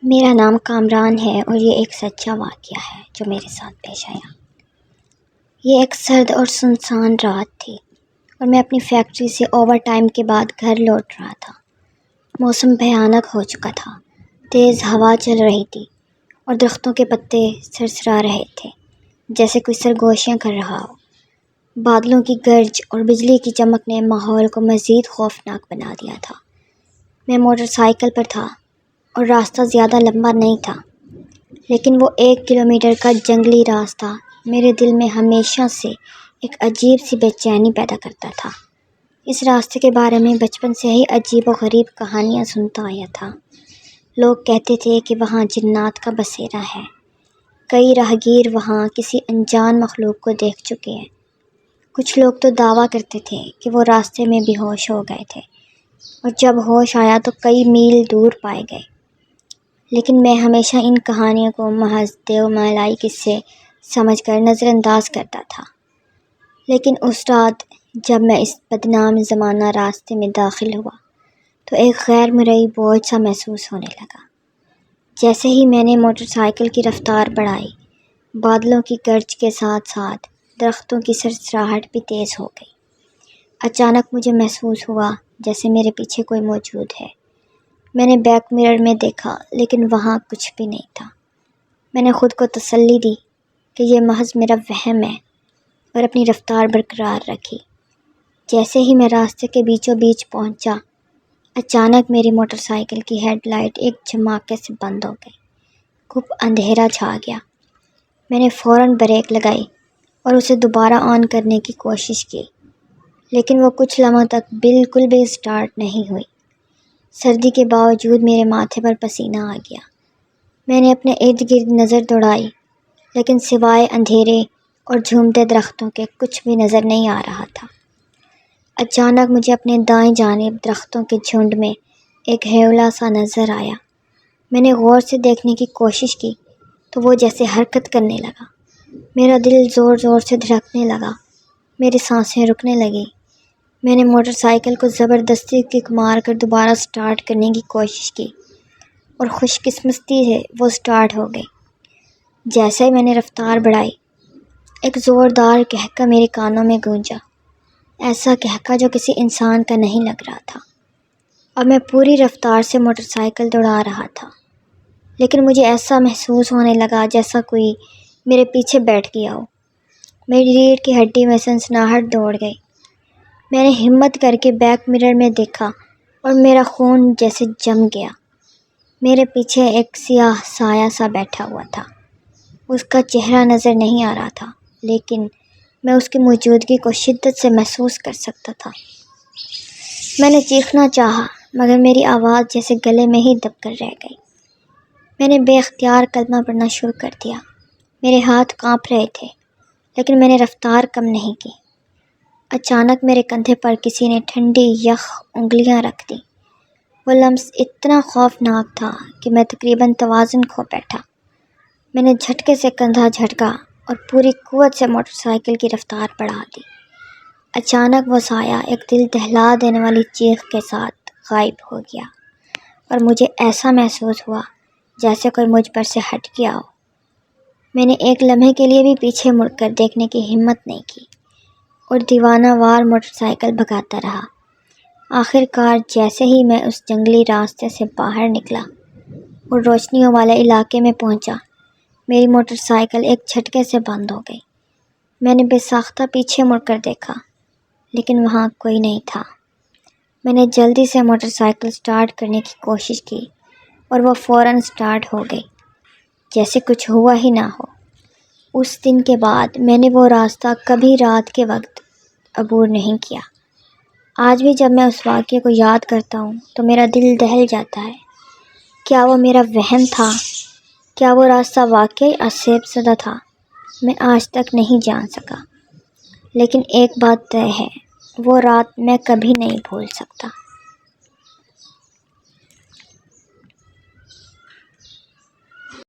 میرا نام کامران ہے اور یہ ایک سچا واقعہ ہے جو میرے ساتھ پیش آیا۔ یہ ایک سرد اور سنسان رات تھی اور میں اپنی فیکٹری سے اوور ٹائم کے بعد گھر لوٹ رہا تھا۔ موسم بھیانک ہو چکا تھا، تیز ہوا چل رہی تھی اور درختوں کے پتے سرسرا رہے تھے جیسے کوئی سرگوشیاں کر رہا ہو۔ بادلوں کی گرج اور بجلی کی چمک نے ماحول کو مزید خوفناک بنا دیا تھا۔ میں موٹر سائیکل پر تھا اور راستہ زیادہ لمبا نہیں تھا، لیکن وہ 1 کلومیٹر کا جنگلی راستہ میرے دل میں ہمیشہ سے ایک عجیب سی بے چینی پیدا کرتا تھا۔ اس راستے کے بارے میں بچپن سے ہی عجیب و غریب کہانیاں سنتا آیا تھا۔ لوگ کہتے تھے کہ وہاں جنات کا بسیرا ہے۔ کئی راہگیر وہاں کسی انجان مخلوق کو دیکھ چکے ہیں۔ کچھ لوگ تو دعویٰ کرتے تھے کہ وہ راستے میں بے ہوش ہو گئے تھے اور جب ہوش آیا تو کئی میل دور پائے گئے۔ لیکن میں ہمیشہ ان کہانیوں کو محض دیو مالائی قصے سمجھ کر نظر انداز کرتا تھا۔ لیکن اس رات جب میں اس بدنام زمانہ راستے میں داخل ہوا تو ایک غیر مرئی بوجھ سا محسوس ہونے لگا۔ جیسے ہی میں نے موٹر سائیکل کی رفتار بڑھائی، بادلوں کی گرج کے ساتھ ساتھ درختوں کی سرسراہٹ بھی تیز ہو گئی۔ اچانک مجھے محسوس ہوا جیسے میرے پیچھے کوئی موجود ہے۔ میں نے بیک مرر میں دیکھا لیکن وہاں کچھ بھی نہیں تھا۔ میں نے خود کو تسلی دی کہ یہ محض میرا وہم ہے اور اپنی رفتار برقرار رکھی۔ جیسے ہی میں راستے کے بیچوں بیچ پہنچا، اچانک میری موٹر سائیکل کی ہیڈ لائٹ ایک جھماکے سے بند ہو گئی۔ خوب اندھیرا چھا گیا۔ میں نے فوراً بریک لگائی اور اسے دوبارہ آن کرنے کی کوشش کی، لیکن وہ کچھ لمحوں تک بالکل بھی سٹارٹ نہیں ہوئی۔ سردی کے باوجود میرے ماتھے پر پسینہ آ گیا۔ میں نے اپنے ارد گرد نظر دوڑائی، لیکن سوائے اندھیرے اور جھومتے درختوں کے کچھ بھی نظر نہیں آ رہا تھا۔ اچانک مجھے اپنے دائیں جانب درختوں کے جھنڈ میں ایک ہیولا سا نظر آیا۔ میں نے غور سے دیکھنے کی کوشش کی تو وہ جیسے حرکت کرنے لگا۔ میرا دل زور زور سے دھڑکنے لگا، میری سانسیں رکنے لگیں۔ میں نے موٹر سائیکل کو زبردستی کک مار کر دوبارہ سٹارٹ کرنے کی کوشش کی اور خوش قسمتی سے وہ سٹارٹ ہو گئی۔ جیسے ہی میں نے رفتار بڑھائی، ایک زوردار کہکا میرے کانوں میں گونجا، ایسا کہکا جو کسی انسان کا نہیں لگ رہا تھا۔ اب میں پوری رفتار سے موٹر سائیکل دوڑا رہا تھا، لیکن مجھے ایسا محسوس ہونے لگا جیسا کوئی میرے پیچھے بیٹھ گیا ہو۔ میری ریڑھ کی ہڈی میں سنسناہٹ دوڑ گئی۔ میں نے ہمت کر کے بیک مرر میں دیکھا اور میرا خون جیسے جم گیا۔ میرے پیچھے ایک سیاہ سایہ سا بیٹھا ہوا تھا۔ اس کا چہرہ نظر نہیں آ رہا تھا، لیکن میں اس کی موجودگی کو شدت سے محسوس کر سکتا تھا۔ میں نے چیخنا چاہا مگر میری آواز جیسے گلے میں ہی دب کر رہ گئی۔ میں نے بے اختیار کلمہ پڑھنا شروع کر دیا۔ میرے ہاتھ کانپ رہے تھے، لیکن میں نے رفتار کم نہیں کی۔ اچانک میرے کندھے پر کسی نے ٹھنڈی یخ انگلیاں رکھ دیں۔ وہ لمس اتنا خوفناک تھا کہ میں تقریباً توازن کھو بیٹھا۔ میں نے جھٹکے سے کندھا جھٹکا اور پوری قوت سے موٹر سائیکل کی رفتار بڑھا دی۔ اچانک وہ سایہ ایک دل دہلا دینے والی چیخ کے ساتھ غائب ہو گیا اور مجھے ایسا محسوس ہوا جیسے کوئی مجھ پر سے ہٹ گیا ہو۔ میں نے ایک لمحے کے لیے بھی پیچھے مڑ کر دیکھنے کی ہمت نہیں کی اور دیوانہ وار موٹر سائیکل بھگاتا رہا۔ آخر کار جیسے ہی میں اس جنگلی راستے سے باہر نکلا اور روشنیوں والے علاقے میں پہنچا، میری موٹر سائیکل ایک جھٹکے سے بند ہو گئی۔ میں نے بے ساختہ پیچھے مڑ کر دیکھا، لیکن وہاں کوئی نہیں تھا۔ میں نے جلدی سے موٹر سائیکل سٹارٹ کرنے کی کوشش کی اور وہ فوراً سٹارٹ ہو گئی جیسے کچھ ہوا ہی نہ ہو۔ اس دن کے بعد میں نے وہ راستہ کبھی رات کے وقت عبور نہیں کیا۔ آج بھی جب میں اس واقعے کو یاد کرتا ہوں تو میرا دل دہل جاتا ہے۔ کیا وہ میرا وہم تھا؟ کیا وہ راستہ واقعی آسیب زدہ تھا؟ میں آج تک نہیں جان سکا، لیکن ایک بات طے ہے، وہ رات میں کبھی نہیں بھول سکتا۔